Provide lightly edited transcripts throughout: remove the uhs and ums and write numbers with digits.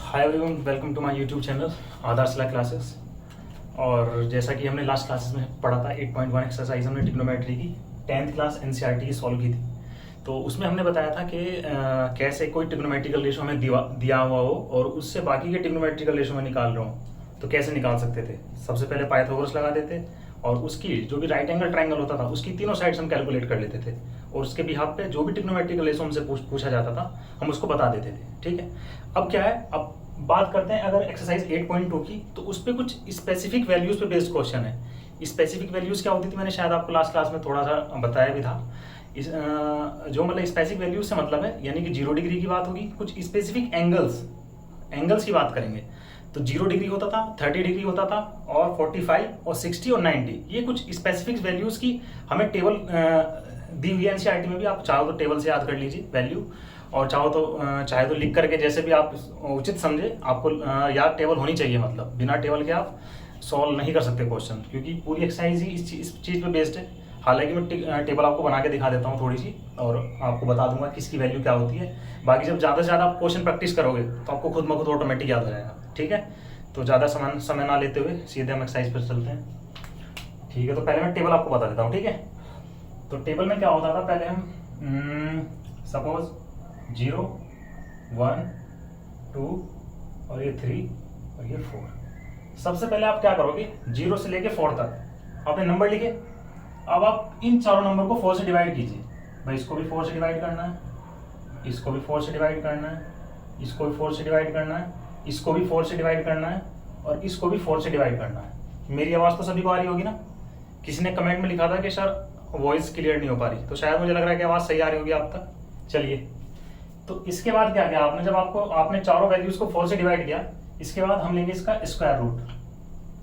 Hi everyone, welcome to my YouTube channel Adarsh law classes. और जैसा कि हमने लास्ट क्लासेस में पढ़ा था 8.1 एक्सरसाइज हमने ट्रिग्नोमेट्री की 10th क्लास एनसीईआरटी की सॉल्व की थी। तो उसमें हमने बताया था कि कैसे कोई ट्रिग्नोमेट्रिकल रेशो हमें दिया हुआ हो और उससे बाकी के ट्रिग्नोमेट्रिकल रेशो में निकाल रहा हूँ तो कैसे निकाल सकते थे। सबसे पहले पाइथागोरस लगा देते और उसकी जो भी राइट एंगल ट्राइंगल होता था उसकी तीनों साइड्स हम कैलकुलेट कर लेते थे और उसके बिहाफ पे जो भी ट्रिग्नोमेट्रिकल रेशो हमसे पूछा जाता था हम उसको बता देते थे। ठीक है, अब क्या है, अब बात करते हैं अगर एक्सरसाइज 8.2 की, तो उस पर कुछ स्पेसिफिक वैल्यूज पे बेस्ड क्वेश्चन है। स्पेसिफिक वैल्यूज क्या होती थी मैंने शायद आपको लास्ट क्लास में थोड़ा सा बताया भी था। जो मतलब स्पेसिफिक वैल्यूज से मतलब है यानी कि 0 डिग्री की बात होगी, कुछ स्पेसिफिक एंगल्स की बात करेंगे। तो 0 डिग्री होता था, 30 डिग्री होता था और 45 और 60 और 90, ये कुछ स्पेसिफिक वैल्यूज की हमें टेबल दी हुई है एनसीईआरटी में भी। आप चाहो तो टेबल से याद कर लीजिए वैल्यू, और चाहे तो लिख करके जैसे भी आप उचित समझे। आपको याद टेबल होनी चाहिए, मतलब बिना टेबल के आप सॉल्व नहीं कर सकते क्वेश्चन, क्योंकि पूरी एक्सरसाइज ही इस चीज़ पे बेस्ड है। हालांकि मैं टेबल आपको बना के दिखा देता हूँ थोड़ी सी, और आपको बता दूंगा किसकी वैल्यू क्या होती है। बाकी जब ज़्यादा से ज़्यादा आप क्वेश्चन प्रैक्टिस करोगे तो आपको खुद ब खुद ऑटोमेटिक याद हो जाएगा। ठीक है, तो ज़्यादा समय ना लेते हुए सीधे हम एक्सरसाइज पर चलते हैं। ठीक है, तो पहले मैं टेबल आपको बता देता हूँ। ठीक है, तो टेबल में क्या होता था, पहले हम सपोज 0, 1, 2 और ये 3 और ये 4। सबसे पहले आप क्या करोगे, 0 से लेके 4 तक आपने नंबर लिखे। अब आप इन चारों नंबर को 4 से डिवाइड कीजिए। भाई इसको भी 4 से डिवाइड करना है, इसको भी 4 से डिवाइड करना है, इसको भी 4 से डिवाइड करना है, इसको भी 4 से डिवाइड करना है और इसको भी 4 से डिवाइड करना है। मेरी आवाज़ तो सभी को आ रही होगी ना। किसी ने कमेंट में लिखा था कि सर वॉइस क्लियर नहीं हो पा रही, तो शायद मुझे लग रहा है कि आवाज़ सही आ रही होगी आप तक। चलिए, तो इसके बाद क्या किया आपने, जब आपने चारों वैल्यूज को 4 से डिवाइड किया, इसके बाद हम लेंगे इसका स्क्वायर रूट,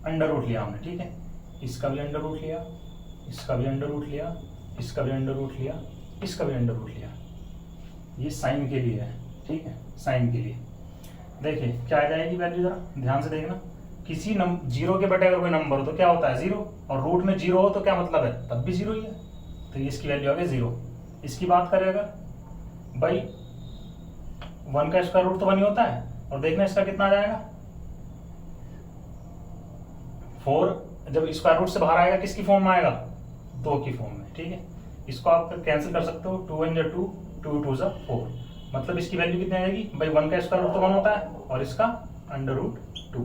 अंडर रूट लिया हमने। ठीक है, इसका भी अंडर रूट लिया, इसका भी अंडर रूट लिया, इसका भी अंडर रूट लिया, इसका भी अंडर रूट लिया। ये साइन के लिए है। ठीक है, साइन के लिए देखिए क्या आ जाएगी वैल्यू, जरा ध्यान से देखना। किसी 0 के बटे अगर कोई नंबर हो तो क्या होता है 0, और रूट में 0 हो तो क्या मतलब है, तब भी 0 ही है। तो ये इसकी वैल्यू आ गई 0। इसकी बात करें अगर, भाई 1 का स्क्वायर रूट तो 1 ही होता है, और देखना इसका कितना आ जाएगा 4। जब स्क्वायर रूट से बाहर आएगा किसकी फॉर्म में आएगा, 2 की फॉर्म में। ठीक है, इसको आप कैंसिल कर सकते हो, 2 1 2, 2 2 4। मतलब इसकी वैल्यू कितनी आएगी, भाई 1 का स्क्वायर रूट तो 1 होता है और इसका अंडर रूट 2,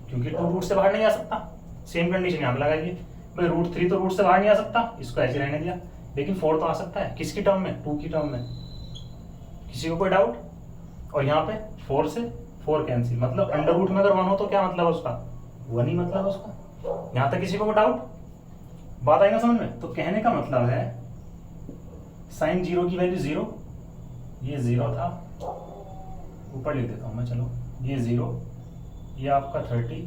क्योंकि 2 रूट से बाहर नहीं आ सकता। सेम कंडीशन यहाँ पे लगाइए, भाई रूट 3 तो रूट से बाहर नहीं आ सकता, इसको ऐसे रहने दिया। लेकिन 4 तो आ सकता है, किसकी टर्म में, 2 की टर्म में। किसी को कोई डाउट? और यहाँ पे 4 से 4 कैंसिल, मतलब अंडर रूट में अगर 1 हो तो क्या मतलब है उसका, 1 ही मतलब है उसका। यहाँ तक किसी को डाउट, बात आई ना समझ में? तो कहने का मतलब है साइन 0 की वैल्यू 0, ये 0 था, ऊपर लिख देता हूँ मैं, चलो ये 0, ये आपका 30,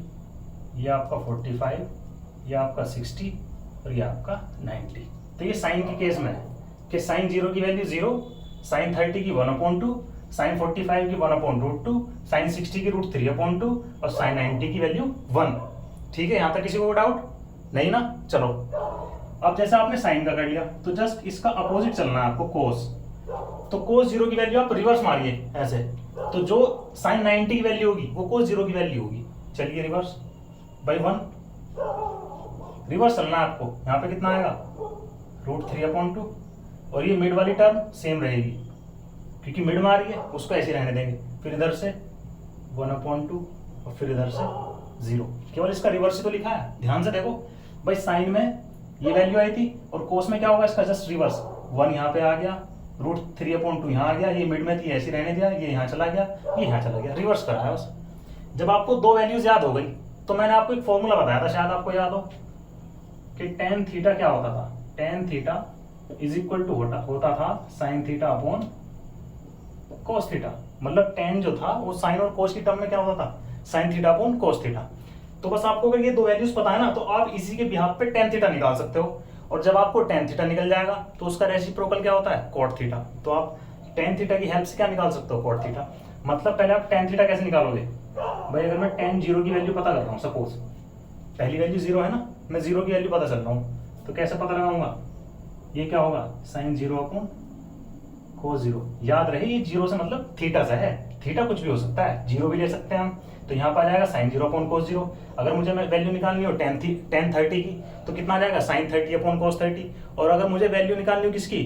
ये आपका 45, ये आपका 60 और ये आपका 90। तो ये साइन के केस में है कि साइन 0 की वैल्यू 0, साइन 30 की 1/2, साइन 45 की 1/√2, साइन 60 की √3/2 और साइन 90 की वैल्यू 1। ठीक है, यहाँ तक किसी को डाउट नहीं ना? चलो, अब जैसे आपने साइन का कर लिया तो जस्ट इसका अपोजिट चलना है आपको, कोस। तो कोस 0 की वैल्यू आप रिवर्स मारिए ऐसे, तो जो साइन 90 की वैल्यू होगी वो कोस 0 की वैल्यू होगी। चलिए रिवर्स, बाई 1 रिवर्स चलना है आपको। यहाँ पे कितना आएगा, √3/2, और ये मिड वाली टर्म सेम रहेगी क्योंकि मिड में आ रही है, उसको ऐसे रहने देंगे। फिर इधर से 1/2 और फिर इधर से 0। केवल इसका रिवर्स ही तो लिखा है, ध्यान से देखो। भाई साइन में ये वैल्यू आई थी और कोस में क्या होगा, इसका जस्ट रिवर्स। 1 यहाँ पे आ गया, √3/2 यहाँ आ गया, ये मिड में थी ऐसे रहने दिया, ये यहाँ चला गया, ये यहाँ चला गया, रिवर्स करा है बस। जब आपको 2 वैल्यूज याद हो गई तो मैंने आपको एक फॉर्मूला बताया था, शायद आपको याद हो, कि tan थीटा क्या होता था, tan theta is equal to होता था sin theta upon cos theta. मतलब tan जो था वो साइन और कोस की टर्म में क्या होता था, sin theta upon cos theta. तो बस आपको अगर ये 2 वैल्यूज पता है ना, तो आप इसी के बिहाफ पे tan थीटा निकाल सकते हो। और जब आपको tan थीटा निकल जाएगा तो उसका रेसिप्रोकल क्या होता है, cot थीटा। तो आप tan थीटा की हेल्प से क्या निकाल सकते हो, cot थीटा। मतलब पहले आप tan थीटा कैसे निकालोगे, भाई अगर मैं tan 0 की वैल्यू पता कर रहा हूँ, सपोज पहली वैल्यू 0 है ना, मैं 0 की वैल्यू पता चल रहा हूँ, तो कैसे पता लगाऊंगा, ये क्या होगा, sin 0 अपॉन cos 0। याद रहे ये 0 से मतलब थीटा से है, थीटा कुछ भी हो सकता है, जीरो भी ले सकते हैं हम। तो यहाँ पर आ जाएगा साइन 0 अपॉन कोस 0। अगर मुझे वैल्यू निकालनी हो टेन 30 की, तो कितना आ जाएगा साइन 30 अपॉन कोस 30। और अगर मुझे वैल्यू निकालनी हो किसकी,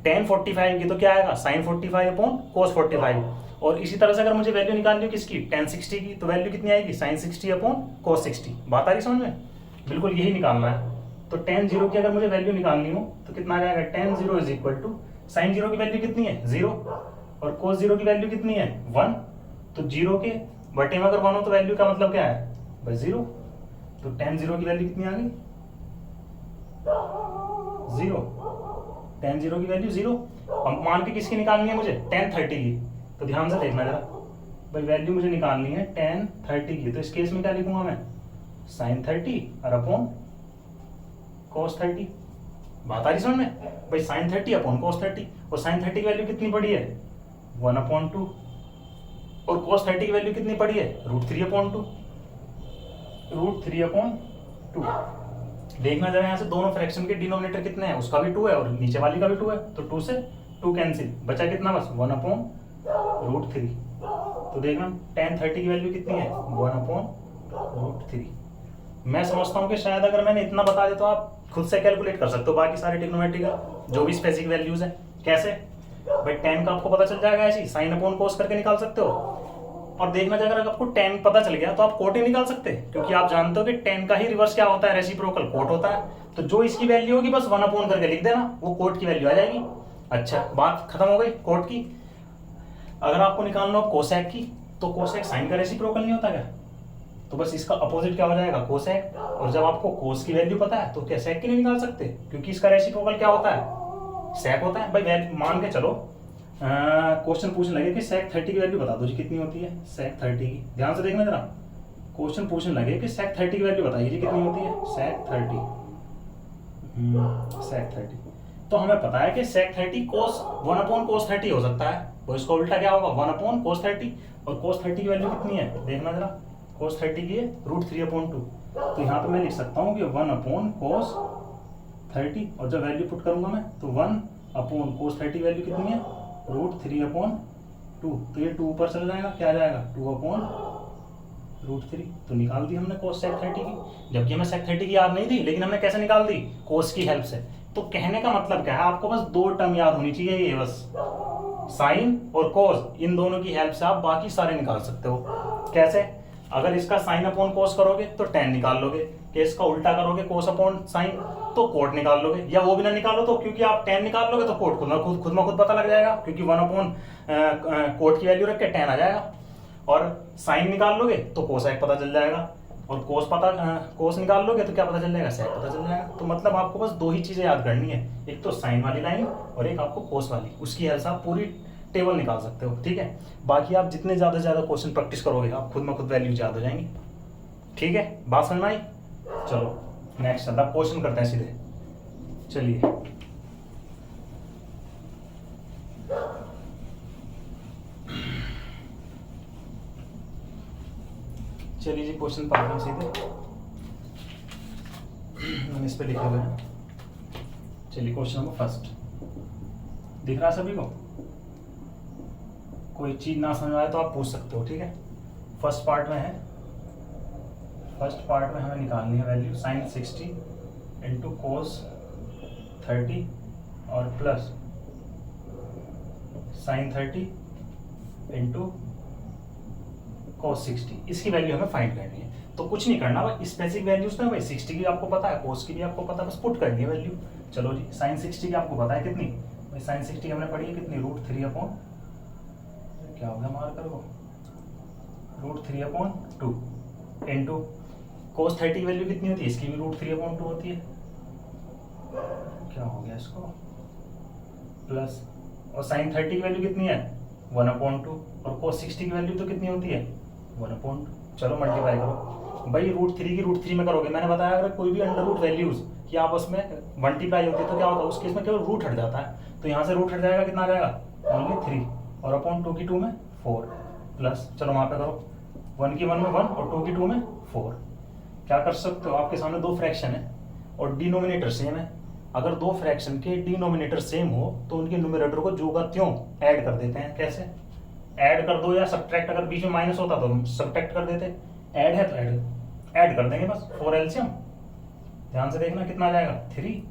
टेन 45 की, तो क्या आएगा साइन 45 अपॉन कोस 45। और इसी तरह से अगर मुझे वैल्यू निकालनी हो किसकी, टेन 60 की, तो वैल्यू कितनी आएगी साइन 60 अपॉन कोस 60। बात आ रही समझ में, बिल्कुल यही निकालना है। तो टेन 0 की अगर मुझे वैल्यू निकालनी हो तो कितना आ जाएगा, tan 0 is equal to sine 0 की वैल्यू कितनी है 0, और कोस 0 की वैल्यू कितनी है 1। तो 0 के बटे में अगर 1 हो तो वैल्यू का मतलब क्या है बस 0। तो टेन 0 की वैल्यू कितनी आ गई 0। टेन 0 की वैल्यू 0। अब मान के किसकी निकालनी है मुझे, टेन 30 की। तो ध्यान से देखना जरा भाई, वैल्यू मुझे निकालनी है टेन 30 की। तो इस केस में क्या लिखूंगा मैं, साइन 30 और अपॉन कोस 30। बात आ रही समझ में भाई, साइन 30 अपॉन कोस 30। और साइन 30 की वैल्यू कितनी पड़ी है 1/2, और कोस 30 की वैल्यू कितनी पड़ी है √3/2। √3/2। देखना जरा यहाँ से दोनों फ्रैक्शन के डिनोमिनेटर कितने हैं, उसका भी 2 है और नीचे वाली का भी 2 है। तो 2 से 2 कैंसिल, बचा कितना बस 1/√3। तो देखना टेन 30 की वैल्यू कितनी है 1/√3। मैं समझता हूँ कि शायद अगर मैंने इतना बता दिया तो आप खुद से कैलकुलेट कर सकते हो बाकी सारे ट्रिग्नोमेट्री का जो भी स्पेसिफिक वैल्यूज है। कैसे भाई, टेन का आपको पता चल जाएगा ऐसे ही साइन अपॉन कोस करके निकाल सकते हो। और देखना चाहिए अगर आपको टेन पता चल गया तो आप कोट ही निकाल सकते हैं, क्योंकि आप जानते हो कि टेन का ही रिवर्स क्या होता है, रेसिप्रोकल कोट होता है। तो जो इसकी वैल्यू होगी बस 1 करके लिख देना, वो कोट की वैल्यू आ जाएगी। अच्छा, बात खत्म हो गई कोट की। अगर आपको निकालना हो कोसेक की, तो कोसेक साइन का रेसिप्रोकल नहीं होता क्या, तो बस इसका अपोजिट क्या हो जाएगा कोसेक। और जब आपको कोस की वैल्यू पता है तो क्या सेक की नहीं निकाल सकते, क्योंकि इसका रेसिप्रोकल क्या होता है सेक होता है। भाई मान के चलो क्वेश्चन पूछने लगे कि सेक 30 की वैल्यू बता दो जी कितनी होती है सेक 30 की। ध्यान से देखना जरा, क्वेश्चन पूछने लगे कि सेक 30 की वैल्यू बताइए जी कितनी होती है सेक 30। तो हमें पता है कि सेक 30 कोस 1/कोस 30 हो सकता है, तो इसका उल्टा क्या होगा 1/कोस 30। और कोस 30 की वैल्यू कितनी है देखना जरा, कोस 30 की है √3/2। तो यहाँ पे मैं लिख सकता हूँ कि 1/कोस 30, और जब वैल्यू पुट करूंगा मैं तो 1/कोस 30 वैल्यू कितनी है √3/2। तो ये 2 ऊपर चला जाएगा, क्या आ जाएगा 2/√3। तो निकाल दी हमने कोस सेक 30 की, जबकि हमें सेक 30 की याद नहीं थी, लेकिन हमने कैसे निकाल दी कोस की हेल्प से। तो कहने का मतलब क्या है, आपको बस 2 टर्म याद होनी चाहिए, ये बस साइन और कोस, इन दोनों की हेल्प से आप बाकी सारे निकाल सकते हो। कैसे, अगर इसका साइन अपॉन कोस करोगे तो टेन निकाल लोगे, कि इसका उल्टा करोगे कोस अपॉन साइन तो कोट निकाल लोगे, या वो भी ना निकालो तो क्योंकि आप टेन निकाल लोगे तो कोट खुद में खुद पता लग जाएगा, क्योंकि 1/कोट की वैल्यू रख के टेन आ जाएगा। और साइन निकाल लोगे तो कोसेक पता चल जाएगा, और कोस निकाल लोगे तो क्या पता चल जाएगा सेक पता चल जाएगा। तो मतलब आपको बस 2 ही चीजें याद करनी है, एक तो साइन वाली लाइन और एक आपको कोस वाली, उसकी हेल्प से आप पूरी टेबल निकाल सकते हो। ठीक है, बाकी आप जितने ज्यादा से ज्यादा क्वेश्चन प्रैक्टिस करोगे आप खुद में खुद वैल्यूज याद हो जाएंगी। ठीक है, बात समझ में आई। चलो नेक्स्ट चलता क्वेश्चन करते हैं सीधे। चलिए जी क्वेश्चन पढ़ रहे हैं सीधे, मैंने इस पे लिखे हुए हैं। चलिए क्वेश्चन नंबर फर्स्ट, दिख रहा है सभी को, कोई चीज ना समझ आए तो आप पूछ सकते हो। ठीक है, फर्स्ट पार्ट में हमें निकालनी है वैल्यू साइन 60 इंटू कोस 30 और प्लस साइन 30 इंटू कोस 60, इसकी वैल्यू हमें फाइंड करनी है। तो कुछ नहीं करना भाई, स्पेसिफिक वैल्यूज ना भाई 60 की आपको पता है, कोस की भी आपको पता है, बस पुट करनी है वैल्यू। चलो जी, साइन 60 की आपको पता है कितनी भाई, साइन 60 हमने पढ़ी है कितनी √3/, क्या हो गया मार करो √3/2 इंटू कोस 30 की वैल्यू कितनी होती है, इसकी भी √3/2 होती है, क्या हो गया इसको, प्लस और साइन 30 की वैल्यू कितनी है 1/2, और कोस 60 की वैल्यू तो कितनी होती है 1/2। चलो मल्टीप्लाई करो भाई, √3 की √3 में करोगे, मैंने बताया अगर कोई भी अंडर रूट वैल्यूज की आपस में मल्टीप्लाई होती है तो क्या होता है, उस केस में केवल रूट हट जाता है। तो यहाँ से रूट हट जाएगा, कितना आ जाएगा ओनली 3, और अपॉन 2 की 2 में 4, प्लस चलो वहाँ पे करो 1 की 1 में 1 और 2 की 2 में 4। क्या कर सकते हो, आपके सामने 2 फ्रैक्शन है और डिनोमिनेटर सेम है। अगर 2 फ्रैक्शन के डिनोमिनेटर सेम हो तो उनके न्यूमरेटर को जो का त्यों ऐड कर देते हैं। कैसे, ऐड कर दो या सब्ट्रैक्ट, अगर बीच में माइनस होता तो सब्ट्रैक्ट कर देते, ऐड है तो ऐड कर देंगे बस। 4 एलसीएम, ध्यान से देखना कितना आ जाएगा 3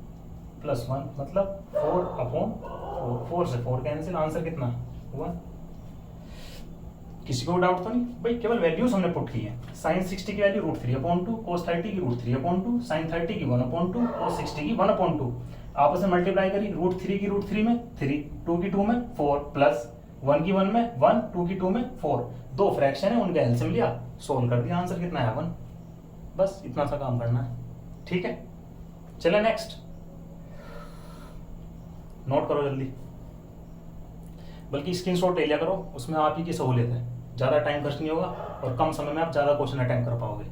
+ 1 मतलब 4/4, 4 से 4 कैंसिल, आंसर कितना 1। किसी को डाउट तो नहीं भाई, केवल वैल्यूज हमने पुट की है। साइन 60 की वैल्यू √3/2, cos 30 की √3/2, साइन 30 की 1/2, cos 60 की 1/2, आपस में मल्टीप्लाई करी, √3 की √3 में 3, 2 की 2 में 4 प्लस 1 की 1 में 1, 2 की 2 में 4, दो फ्रैक्शन है उनका एलसीएम लिया, सोल्व कर दिया, आंसर कितना है 1। बस इतना सा काम करना है, ठीक है। चले नेक्स्ट, नोट करो जल्दी, बल्कि स्क्रीनशॉट ले लिया करो, उसमें आप ही की सहूलियत है, ज़्यादा टाइम खर्च नहीं होगा और कम समय में आप ज़्यादा क्वेश्चन अटेम्प्ट कर पाओगे,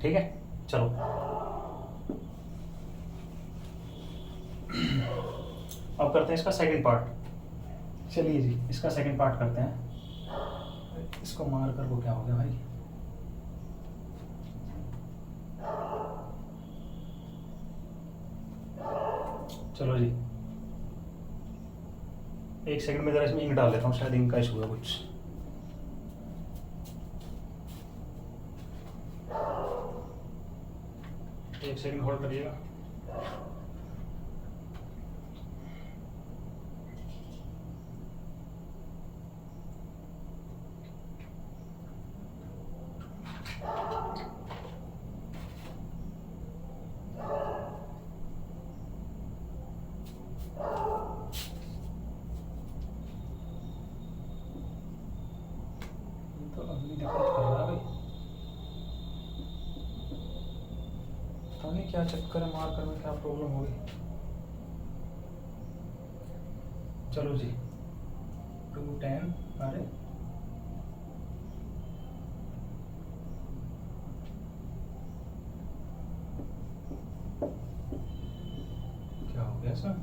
ठीक है। चलो अब करते हैं इसका सेकंड पार्ट। चलिए जी, इसका सेकंड पार्ट करते हैं। इसको मार कर वो क्या हो गया भाई, चलो जी 1 सेकंड में जरा इसमें इंक डाल देता हूँ, शायद इंक का इशू है कुछ। एक सेकंड होल्ड करिएगा। तो अगली दिक्कत कर रहा है भाई, पता नहीं क्या चक्कर है, मार्कर में क्या प्रॉब्लम हो गई। चलो जी 210, अरे क्या हो गया सर,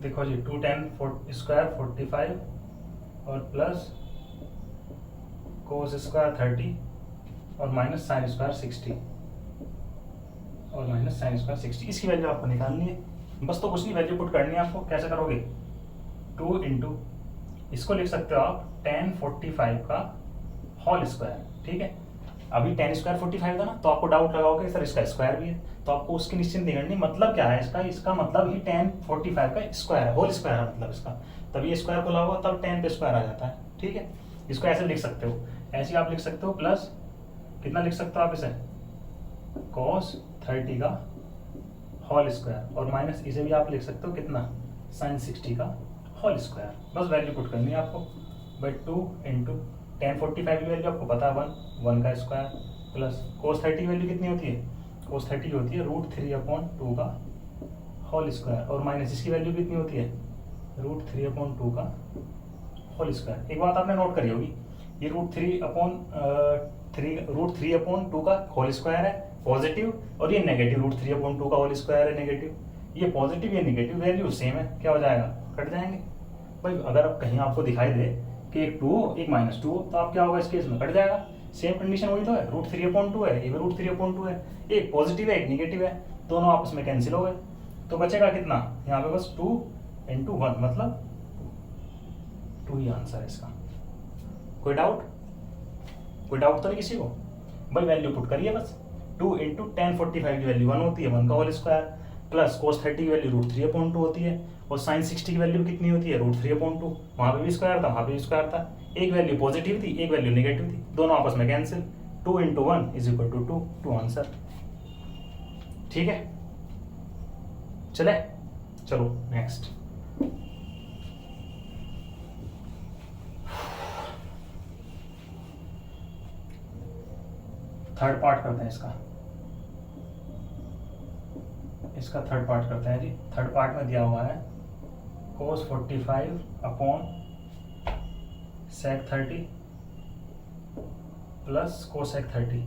देखो जी 210 स्क्वायर 45 और प्लस कोस स्क्वायर 30 और माइनस साइन स्क्वायर 60 और माइनस साइन स्क्वायर 60, इसकी वैल्यू आपको निकालनी है बस। तो कुछ नहीं, वैल्यू पुट करनी है आपको। कैसे करोगे, 2 इंटू, इसको लिख सकते हो आप tan 45 का होल स्क्वायर, ठीक है। अभी tan स्क्वायर 45 था ना, तो आपको डाउट लगाओगे सर इसका स्क्वायर भी है, तो आपको उसकी निश्चिंत नहीं करनी। मतलब क्या है इसका, इसका मतलब ही tan 45 का स्क्वायर है, होल स्क्वायर है मतलब इसका, तब ये स्क्वायर खोला होगा तब tan पे स्क्वायर आ जाता है, ठीक है। इसको ऐसे लिख सकते हो, ऐसे आप लिख सकते हो, प्लस कितना लिख सकते हो आप इसे, cos 30 का होल स्क्वायर, और माइनस इसे भी आप लिख सकते हो कितना, sin 60 का होल स्क्वायर। बस वैल्यू पुट करनी है आपको, बाई 2 इंटू tan 45 की वैल्यू आपको पता है 1 का स्क्वायर, प्लस cos 30 की वैल्यू कितनी होती है, cos 30 की होती है √3/2 का होल स्क्वायर, और माइनस इसकी वैल्यू कितनी होती है √3/2 का होल स्क्वायर। एक बात आपने नोट करी होगी, ये √3/2 का होल स्क्वायर है पॉजिटिव, और ये नेगेटिव √3/2 का होल स्क्वायर है नेगेटिव। ये पॉजिटिव ये नेगेटिव वैल्यू सेम है, क्या हो जाएगा, कट जाएंगे भाई। अगर अब कहीं आपको दिखाई दे कि एक 2 हो एक -2 हो, तो आप क्या होगा इस केस में, कट जाएगा। सेम कंडीशन वही तो है, √3/2 है, ये भी √3/2 है, एक पॉजिटिव है एक नेगेटिव है, दोनों आपस में कैंसिल हो गए, तो बचेगा कितना यहाँ पे बस 2 इंटू 1 मतलब 2 ही आंसर है इसका। कोई डाउट, कोई डाउट तो नहीं किसी को भाई। वैल्यू पुट करिए बस, 2 इंटू tan 45 की वैल्यू 1 होती है, 1 का होल स्क्वायर, प्लस cos 30 की वैल्यू √3/2 होती है, और sin 60 की वैल्यू कितनी होती है √3/2। वहाँ पे भी स्क्वायर था वहाँ पे भी स्क्वायर था, एक वैल्यू पॉजिटिव थी एक वैल्यू नेगेटिव थी, दोनों आपस में कैंसिल, 2 इंटू 1 = 2 आंसर, ठीक है। चले चलो नेक्स्ट, थर्ड पार्ट करते हैं इसका थर्ड पार्ट करते हैं जी। थर्ड पार्ट में दिया हुआ है cos 45 upon sec 30 plus cosec 30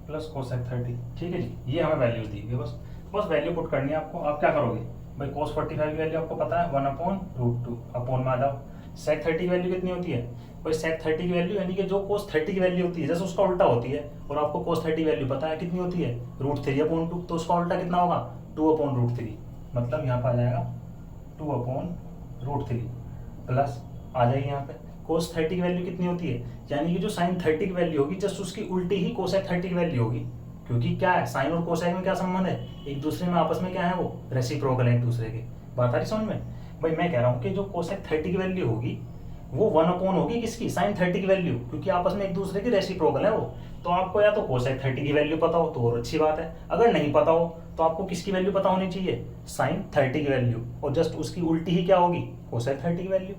plus cosec 30, ठीक है जी। ये हमें वैल्यूज दी हुई है, बस वैल्यू पुट करनी है आपको। आप क्या करोगे, भाई cos 45 की वैल्यू आपको पता है 1/√2, अपोन में आ जाओ। sec 30 की वैल्यू कितनी होती है भाई? sec 30 की वैल्यू यानी कि जो cos 30 की वैल्यू होती है जैसे उसका उल्टा होती है, और आपको cos 30 की वैल्यू पता है कितनी होती है √3/2, तो उसका उल्टा कितना होगा 2/√3, मतलब यहाँ पर आ जाएगा 2/√3 प्लस आ जाएगी यहाँ पे cos 30 की वैल्यू कितनी होती है, यानी कि जो sin 30 की वैल्यू होगी जस्ट उसकी उल्टी ही cosec 30 की वैल्यू होगी, क्योंकि क्या है साइन और कोसाइन में क्या संबंध है, एक दूसरे में आपस में क्या है वो रेसिप्रोकल है एक दूसरे के। बात आ रही समझ में? भाई मैं कह रहा हूँ कि जो कोसेक 30 की वैल्यू होगी वो 1/, होगी किसकी, साइन 30 की वैल्यू, क्योंकि आपस में एक दूसरे की रेसिप्रोकल है वो। तो आपको या तो कोसेक 30 की वैल्यू पता हो तो और अच्छी बात है, अगर नहीं पता हो तो आपको किसकी वैल्यू पता होनी चाहिए, साइन 30 की वैल्यू, और जस्ट उसकी उल्टी ही क्या होगी कोसेक 30 की वैल्यू।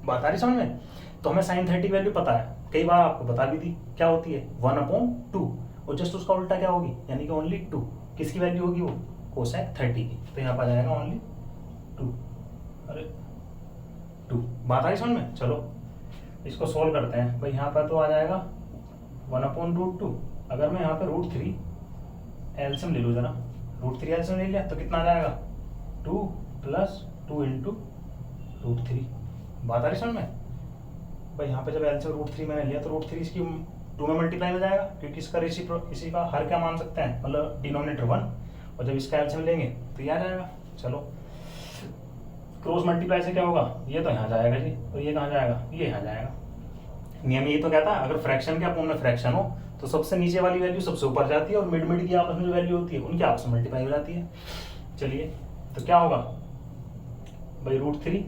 बात आ रही समझ में? तो हमें साइन 30 की वैल्यू पता है, कई बार आपको बता भी दी क्या होती है 1/2, और जस्ट उसका उल्टा क्या होगी यानी कि ओनली 2, किसकी वैल्यू होगी वो कोसेक 30 की, तो यहाँ पर आ जाएगा ओनली 2, अरे 2। बात आई समझ में? चलो इसको सोल्व करते हैं। भाई यहाँ पर तो आ जाएगा 1/√2, अगर मैं यहाँ पे √3 एलसीएम ले लूँ जरा, √3 एलसीएम ले लिया तो कितना आ जाएगा 2 + 2 × √3। बात आ रही समझ में? भाई यहाँ पे जब एलसीएम √3 मैंने लिया तो √3 इसकी 2 में मल्टीप्लाई में जाएगा, क्योंकि इसका इसी का हर क्या मान सकते हैं, मतलब डिनोमिनेटर 1, और जब इसका एलसीएम लेंगे तो ये आ जाएगा। चलो क्रॉस मल्टीप्लाई से क्या होगा, ये तो यहाँ जाएगा जी, और ये कहाँ जाएगा, ये यहाँ जाएगा। नियम ये तो कहता है अगर फ्रैक्शन के अपोन में फ्रैक्शन हो तो सबसे नीचे वाली वैल्यू सबसे ऊपर जाती है, और मिड मिड की आपस में जो वैल्यू होती है उनकी आपस में मल्टीप्लाई हो जाती है। चलिए तो क्या होगा भाई √3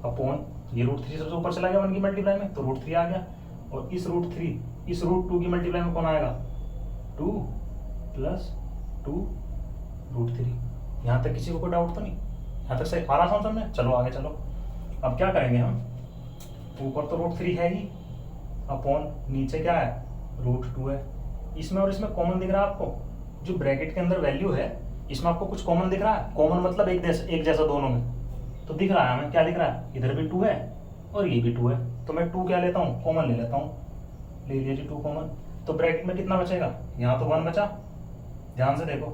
अपोन ये √3 सबसे ऊपर चला गया 1 की मल्टीप्लाई में, तो √3 आ गया, और इस √3 इस √2 की मल्टीप्लाई में कौन आएगा 2 + 2 √3। यहाँ तक किसी को कोई डाउट तो नहीं? यहाँ तक सही आ रहा समझ में? चलो आगे चलो। अब क्या करेंगे हम, ऊपर तो √3 है ही, अपॉन नीचे क्या है √2 है, इसमें और इसमें कॉमन दिख रहा है आपको, जो ब्रैकेट के अंदर वैल्यू है इसमें आपको कुछ कॉमन दिख रहा है, कॉमन मतलब एक जैसा दोनों में, तो दिख रहा है हमें क्या दिख रहा है, इधर भी 2 है और ये भी 2 है, तो मैं 2 क्या लेता हूँ कॉमन ले लेता हूँ, ले लिया जी 2 कॉमन, तो ब्रैकेट में कितना बचेगा, यहाँ तो 1 बचा, ध्यान से देखो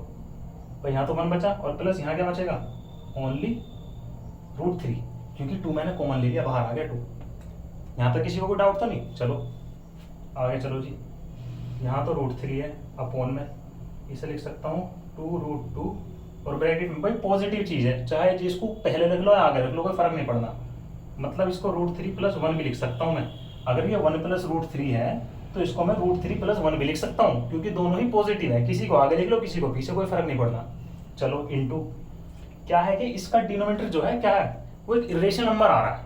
भाई यहाँ तो 1 बचा, और प्लस यहाँ क्या बचेगा ओनली √3, क्योंकि 2 मैंने कॉमन ले लिया, बाहर आ गया 2। यहाँ तक किसी को कोई डाउट तो नहीं? चलो आगे चलो जी, यहाँ तो √3 है अपोन में, इसे लिख सकता हूँ 2√2, और ब्रैकेट में भाई पॉजिटिव चीज़ है, चाहे जिसको पहले रख लो या आगे रख लो कोई फर्क नहीं पड़ना, मतलब इसको √3 + 1 भी लिख सकता हूँ मैं, अगर ये 1 + √3 है तो इसको मैं √3 + 1 भी लिख सकता हूँ, क्योंकि दोनों ही पॉजिटिव है, किसी को आगे लिख लो किसी को पीछे, कोई फर्क नहीं पड़ना। चलो इनटू क्या है कि इसका डिनोमिनेटर जो है क्या है, वो एक इरेशनल नंबर आ रहा है,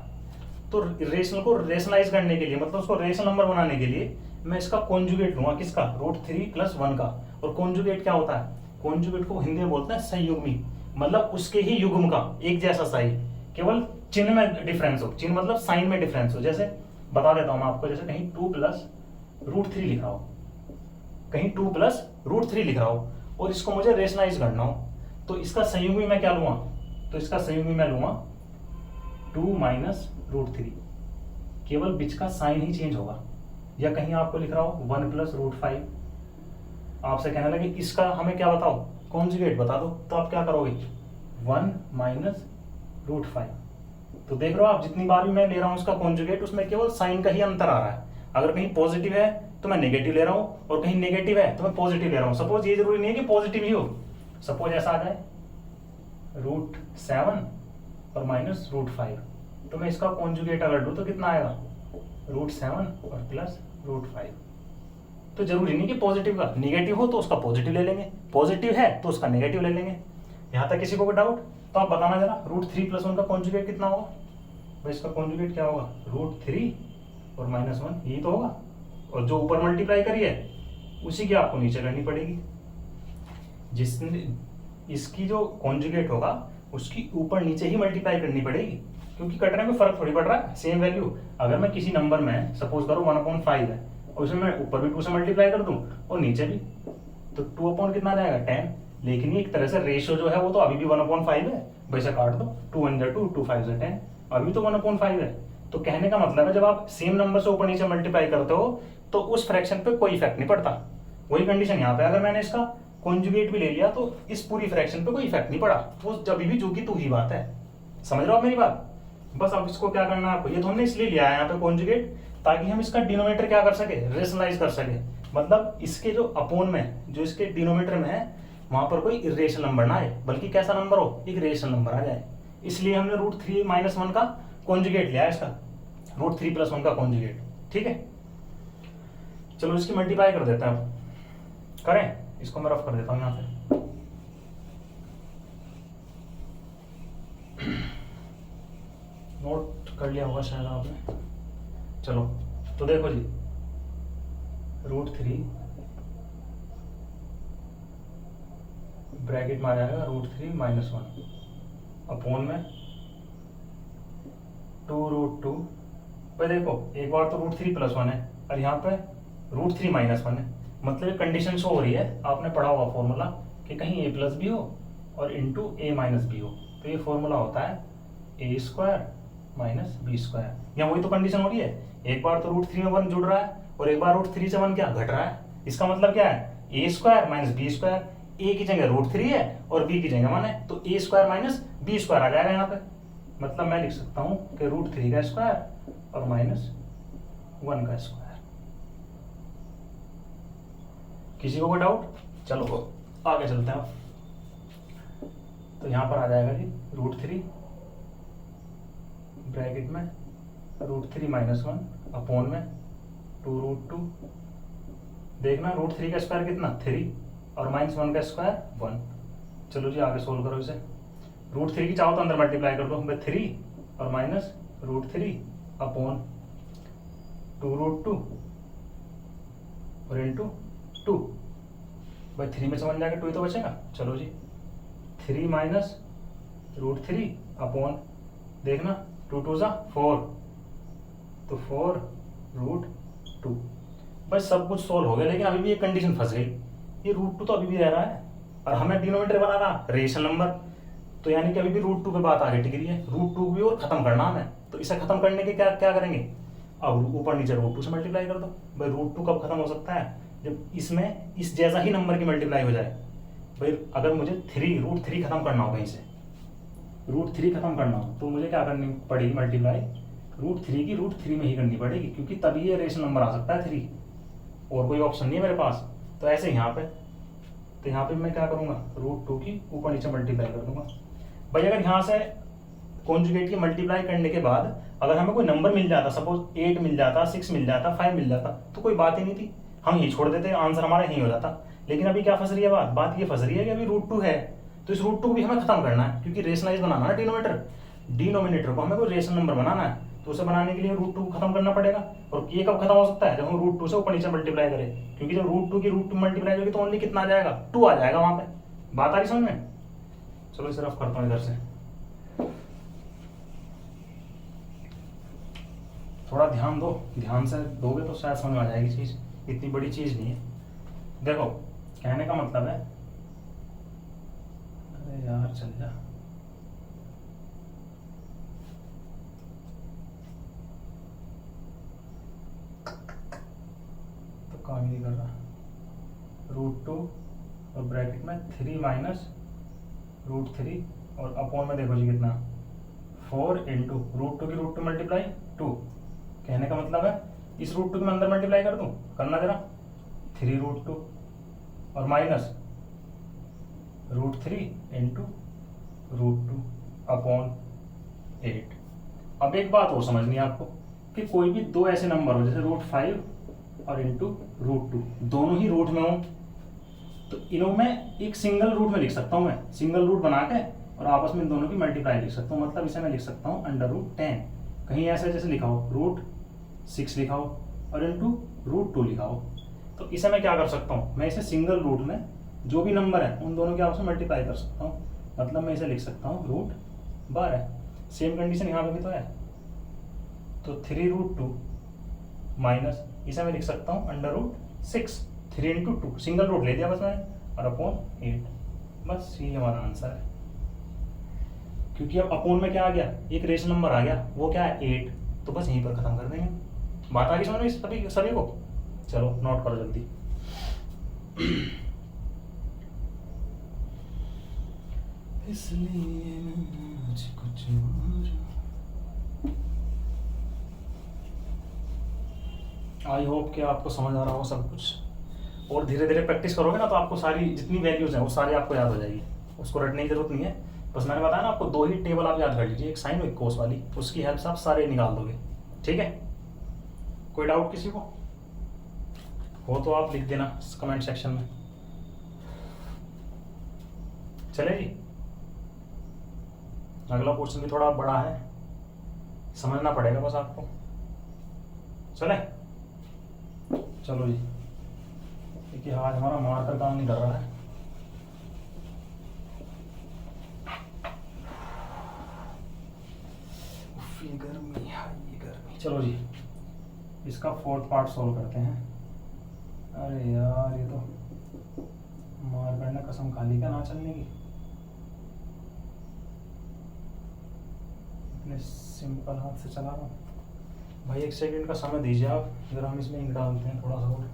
तो इरेशनल को रेशनलाइज करने के लिए, मतलब उसको रेशनल नंबर बनाने के लिए मैं इसका कॉन्जुगेट लूंगा, किसका √3 + 1 का, और कॉन्जुगेट क्या होता है, कॉन्जुगेट को हिंदी में बोलते हैं संयुग्मी, मतलब उसके ही युग्म का एक जैसा साइन, केवल चिन्ह में डिफरेंस हो, चिन्ह मतलब साइन में डिफरेंस हो। जैसे बता देता हूं मैं आपको, जैसे कहीं 2 + √3 लिख रहा हो, कहीं 2 + √3 लिख रहा हो, और इसको मुझे रेशनलाइज करना हो, तो इसका संयुग्मी मैं क्या लूंगा, तो इसका संयुग्मी मैं लूंगा 2 - √3, केवल बीच का साइन ही चेंज होगा, या कहीं आपको लिख रहा हो 1 + √5, आपसे कहने लगे इसका हमें क्या बताओ कॉन्जुगेट बता दो, तो आप क्या करोगे 1 - √5, तो देख रहे हो आप जितनी बार भी मैं ले रहा हूं इसका कॉन्जुगेट, उसमें केवल साइन का ही अंतर आ रहा है, अगर कहीं पॉजिटिव है तो मैं नेगेटिव ले रहा हूं, और कहीं नेगेटिव है तो मैं पॉजिटिव ले रहा हूं। सपोज ये जरूरी नहीं है कि पॉजिटिव ही हो, सपोज ऐसा आ जाए √7 और -√5, तो मैं इसका कॉन्जुगेट अगर लूं तो कितना आएगा √7 और प्लस √5, तो जरूरी नहीं कि पॉजिटिव का, निगेटिव हो तो उसका पॉजिटिव ले लेंगे, पॉजिटिव है तो उसका नेगेटिव ले लेंगे। यहाँ तक किसी को कोई डाउट? तो आप बताना जरा √3 + 1 का कॉन्जुगेट कितना होगा, तो इसका कॉन्जुगेट क्या होगा √3 और -1, यही तो होगा, और जो ऊपर मल्टीप्लाई करी है उसी की आपको नीचे करनी पड़ेगी, जिसने इसकी जो कॉन्जुगेट होगा उसकी ऊपर नीचे ही मल्टीप्लाई करनी पड़ेगी, क्योंकि कटने में फर्क थोड़ी पड़ रहा है, सेम वैल्यू। अगर मैं किसी नंबर में सपोज करो 1/5 है, और उसमें मैं ऊपर भी 2 से मल्टीप्लाई कर दूं और नीचे भी, तो 2 कितना जाएगा 10, लेकिन ये एक तरह से रेशियो जो है वो तो अभी भी 1/5 है, वैसे काट दो 2 × 2 2 5 10, अभी तो 1/5 है। तो कहने का मतलब है जब आप सेम नंबर से ऊपर नीचे मल्टीप्लाई करते हो तो उस फ्रैक्शन पे कोई इफेक्ट नहीं पड़ता, वही कंडीशन यहाँ पे अगर मैंने इसका कॉन्जुगेट भी ले लिया तो इस पूरी फ्रैक्शन पे कोई इफेक्ट नहीं पड़ा, वो जब भी जो की तू ही बात है। समझ रहे हो आप मेरी बात? बस अब इसको क्या करना है आपको, ये तो हमने इसलिए लिया है यहाँ पे कॉन्जुगेट, ताकि हम इसका डिनोमिनेटर क्या कर सके, रेशनलाइज कर सके। मतलब इसके जो अपोन में, जो इसके डिनोमिनेटर में है, वहां पर कोई इरेशनल नंबर ना आए, बल्कि कैसा नंबर हो, एक रेशनल नंबर आ जाए। इसलिए हमने √3 - 1 का कॉन्जुगेट लिया है, इसका √3 + 1 का कॉन्जुगेट। ठीक है, चलो इसकी मल्टीप्लाई कर देते हैं। अब करें, इसको मैं रफ कर देता हूं यहां पे। नोट कर लिया होगा शायद आपने। चलो तो देखो जी, √3 ब्रैकेट में आ जाएगा √3 - 1 अपोन में 2√2। भाई देखो, एक बार तो √3 + 1 है और यहाँ पे √3 - 1 है, मतलब कंडीशन शो हो रही है, आपने पढ़ा होगा फॉर्मूला कि कहीं a + b हो और इंटू a - b हो, तो ये फॉर्मूला होता है a² - b²। यहाँ वही तो कंडीशन हो रही है, एक बार तो √3 में 1 जुड़ रहा है और एक बार √3 से 1 क्या घट रहा है। इसका मतलब क्या है, a² - b²। a की जगह √3 है और b की जगह 1 है, तो a² - b² आ जाएगा यहाँ पे। मतलब मैं लिख सकता हूँ कि √3 का स्क्वायर और -1 का स्क्वायर। किसी को कोई डाउट? चलो आगे चलते हैं। तो यहाँ पर आ जाएगा जी √3 ब्रैकेट में √3 - 1 अपोन में 2√2। देखना √3 का स्क्वायर कितना, 3 और -1 का स्क्वायर 1। चलो जी आगे सोल्व करो इसे। √3 की चाहो तो अंदर मल्टीप्लाई कर दो, 3 और -√3 अपोन 2√2 और इंटू 2। भाई 3 में से 1 जाके 2 ही तो बचेगा। चलो जी 3 - √3 अपोन, देखना 2 2 = 4, तो 4√2। बस सब कुछ सोल्व हो गया, लेकिन अभी भी ये कंडीशन फंस गई, ये √2 तो अभी भी रह रहा है और हमें डिनोमिनेटर बनाना रेशनल नंबर, तो यानी कि अभी भी √2 पे बात आगे टिक रही है। √2 भी और खत्म करना हमें, तो इसे खत्म करने के क्या क्या करेंगे, अब ऊपर नीचे √2 से मल्टीप्लाई कर दो। भाई √2 कब खत्म हो सकता है, जब इसमें इस जैसा ही नंबर की मल्टीप्लाई हो जाए। भाई अगर मुझे √3 खत्म करना हो, कहीं से √3 खत्म करना हो, तो मुझे क्या करनी पड़ेगी, मल्टीप्लाई √3 की √3 में ही करनी पड़ेगी, क्योंकि तभी ये रेशनल नंबर आ सकता है 3, और कोई ऑप्शन नहीं है मेरे पास। तो ऐसे यहाँ पे, तो यहाँ पे मैं क्या करूँगा, √2 की ऊपर नीचे मल्टीप्लाई कर दूंगा। भाई अगर यहाँ से कॉन्जुगेट की मल्टीप्लाई करने के बाद अगर हमें कोई नंबर मिल जाता, सपोज 8 मिल जाता, 6 मिल जाता, 5 मिल जाता, तो कोई बात ही नहीं थी, हम यही छोड़ देते, आंसर हमारा यही हो जाता। लेकिन अभी क्या फंस रही है बात ये फंस रही है कि अभी √2 है, तो इस √2 को भी हमें खत्म करना है, क्योंकि रेशनलाइज बनाना है डिनोमिनेटर को हमें कोई रेशनल नंबर बनाना है, तो उसे बनाने के लिए √2 को खत्म करना पड़ेगा। और ये कब खत्म हो सकता है, जब हम √2 से ऊपर नीचे मल्टीप्लाई करें, क्योंकि जब √2 की √2 मल्टीप्लाई होगी तो ओनली कितना आ जाएगा, 2 आ जाएगा वहां पे। बात आ रही समझ में? चलो इसे रफ करता हूँ इधर से, थोड़ा ध्यान दो, ध्यान से दोगे तो शायद समझ आ जाएगी चीज, इतनी बड़ी चीज नहीं है। देखो कहने का मतलब है, अरे यार चल जा, तो काम ही नहीं कर रहा। √2 और ब्रैकेट में 3 - √3 और अपोन में देखो जी कितना, 4 इंटू √2 की √2 मल्टीप्लाई 2। कहने का मतलब है इस √2 में अंदर मल्टीप्लाई कर दूं, करना जरा, 3√2 और माइनस √3 इंटू √2 अपोन 8। अब एक बात और समझनी है आपको कि कोई भी दो ऐसे नंबर हो, जैसे √5 और इंटू √2, दोनों ही रूट में हो, तो इन्हों में एक सिंगल रूट में लिख सकता हूं मैं, सिंगल रूट बना के और आपस में इन दोनों की मल्टीप्लाई लिख सकता हूं। मतलब इसे मैं लिख सकता हूं √10, कहीं ऐसे जैसे लिखा हो √6 लिखा हो और इंटू √2 लिखा हो। तो इसे मैं क्या कर सकता हूँ, मैं इसे सिंगल रूट में जो भी नंबर है उन दोनों के आपस में मल्टीप्लाई कर सकता हूँ। मतलब मैं इसे लिख सकता हूँ √12। सेम कंडीशन यहाँ पे भी तो है, तो 3√2 माइनस, इसे मैं लिख सकता हूँ √6, 3 इंटू 2 सिंगल रूट ले दिया बस मैंने, और अपोन 8। बस ये हमारा आंसर है, क्योंकि अब अपोन में क्या आ गया, एक रेशनल नंबर आ गया, वो क्या है 8, तो बस यहीं पर खत्म कर देंगे। बात आ गई समझ में सभी को? चलो नोट करो जल्दी। इसलिए मुझको चुरा। आई होप कि आपको समझ आ रहा हो सब कुछ, और धीरे धीरे प्रैक्टिस करोगे ना तो आपको सारी जितनी वैल्यूज हैं वो सारी आपको याद हो जाएगी, उसको रटने की जरूरत नहीं है। बस मैंने बताया ना आपको, दो ही टेबल आप याद कर लीजिए, एक साइन और एक कोस वाली, उसकी हेल्प से आप सारे निकाल दोगे। ठीक है, कोई डाउट किसी को हो तो आप लिख देना कमेंट सेक्शन में। चले जी, अगला क्वेश्चन भी थोड़ा बड़ा है, समझना पड़ेगा बस आपको। चले, चलो जी, क्योंकि आज हमारा मार्कर काम नहीं कर रहा है। ये गर्मी, ये गर्मी। चलो जी, इसका फोर्थ पार्ट सॉल्व करते हैं। अरे यार, ये तो मार्कर ने कसम खा ली क्या ना चलने की। इतने सिंपल हाथ से चला रहा हूँ भाई। एक सेकंड का समय दीजिए आप, अगर हम इसमें इंक डालते हैं थोड़ा सा और।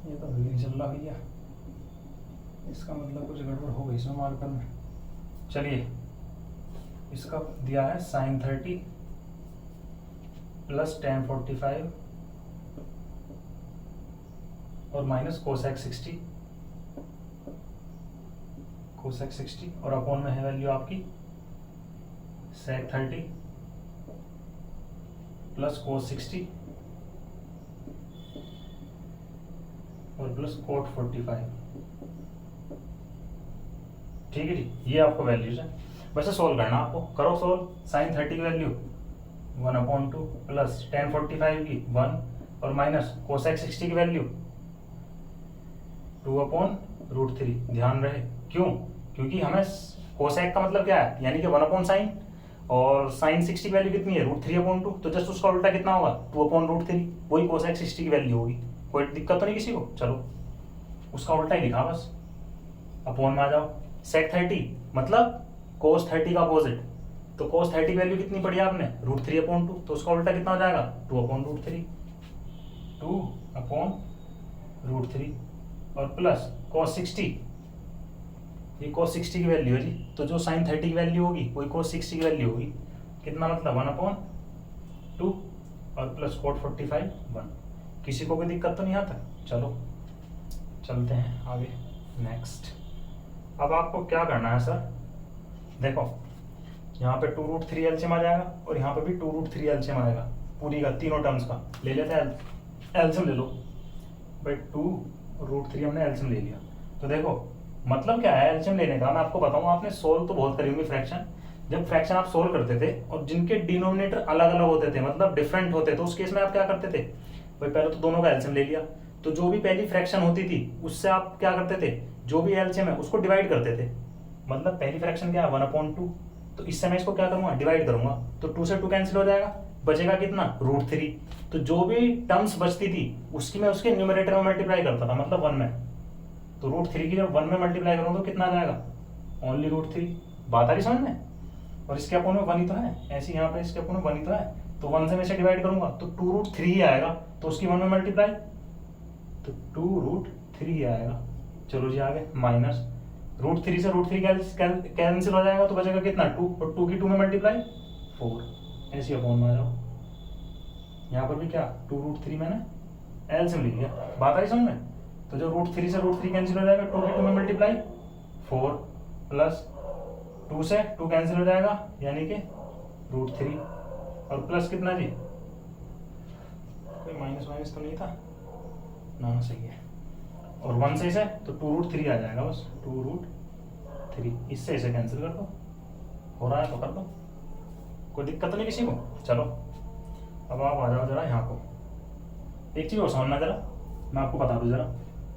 ये तो अभी नहीं चल रहा भैया, इसका मतलब कुछ गड़बड़ हो गई इसमें मार्कर में। चलिए, इसका दिया है sin 30 प्लस tan 45 और माइनस cosec 60, cosec 60 और अपॉन में है वैल्यू आपकी sec 30 प्लस cos 60 और प्लस cot 45। ठीक है जी, ये आपको वैल्यूज है। वैसे सोल्व करना आपको, करो सोल्व। sin 30 की वैल्यू 1/2 प्लस tan 45 की 1 और माइनस cosec 60 की वैल्यू 2/√3। ध्यान रहे, क्यों? क्योंकि हमें cosec का मतलब क्या है, यानी कि 1/sin, और sin 60 की वैल्यू कितनी है, √3/2, तो जस्ट उसका उल्टा कितना होगा, 2/√3, वही cosec 60 की वैल्यू होगी। कोई दिक्कत तो नहीं किसी को? चलो, उसका उल्टा ही लिखा बस, अपॉन में आ जाओ। sec 30 मतलब cos 30 का अपोजिट, तो cos 30 की वैल्यू कितनी पड़ी आपने, √3/2, तो उसका उल्टा कितना हो जाएगा, 2/√3, 2/√3 और प्लस cos 60, ये cos 60 की वैल्यू है जी, तो जो sin 30 की वैल्यू होगी वही cos 60 की वैल्यू होगी। कितना मतलब 1/2 और प्लस cot 45 1। किसी को कोई दिक्कत तो नहीं आता? चलो चलते हैं आगे, नेक्स्ट। अब आपको क्या करना है सर, देखो यहाँ पे 2√3 एलसीएम आ जाएगा और यहाँ पे भी 2√3 एलसीएम आएगा, पूरी का तीनों टर्म्स का ले लेते हैं, एलसीएम ले लो भाई। 2√3 हमने एलसीएम ले लिया, तो देखो मतलब क्या है एलसीएम लेने का, मैं आपको बताऊँ, आपने सोल्व तो बहुत करी होंगी फ्रैक्शन। जब फ्रैक्शन आप सोल्व करते थे और जिनके डिनोमिनेटर अलग अलग होते थे, मतलब डिफरेंट होते, तो उस केस में आप क्या करते थे भाई, पहले तो दोनों का एलसीएम ले लिया, तो जो भी पहली फ्रैक्शन होती थी उससे आप क्या करते थे, जो भी एलसीएम है उसको डिवाइड करते थे। मतलब पहली फ्रैक्शन क्या है 1/2, तो इससे मैं इसको क्या करूंगा, डिवाइड करूंगा, तो 2 से 2 कैंसिल हो जाएगा, बचेगा कितना, √3। तो जो भी टर्म्स बचती थी उसकी मैं उसके न्यूमरेटर में मल्टीप्लाई करता था, मतलब 1 में, तो √3 की जब 1 में मल्टीप्लाई करूंगा तो कितना आ जाएगा, ओनली √3। बात आ रही समझ में? और इसके अपोन में 1 ही तो है, ऐसे यहाँ पे इसके अपोन में 1 ही तो है, तो 1 से मैं इसे डिवाइड करूंगा तो 2√3 ही आएगा, तो उसकी 1 में मल्टीप्लाई, तो 2√3 ही आएगा। चलो जी आगे, माइनस √3 से √3 कैंसिल हो जाएगा, तो बचेगा कितना 2, और 2 की 2 में मल्टीप्लाई 4, ऐसी अपोन में आ जाओ। यहाँ पर भी क्या 2√3 मैंने एलसीएम ले लिया, बात आ रही समझ में? तो जो √3 से √3 कैंसिल हो जाएगा, 2 की 2 में मल्टीप्लाई 4 प्लस 2 से 2 कैंसिल हो जाएगा, यानी कि √3 और प्लस कितना जी, कोई माइनस माइनस तो नहीं था ना, सही है, और 1 से इसे तो 2√3 आ जाएगा बस, 2√3, इससे इसे कैंसिल कर दो, हो रहा है तो कर दो, कोई दिक्कत तो नहीं किसी को। चलो अब आप आ जाओ जरा यहाँ को, एक चीज़ और समझना जरा, मैं आपको बता दूँ जरा,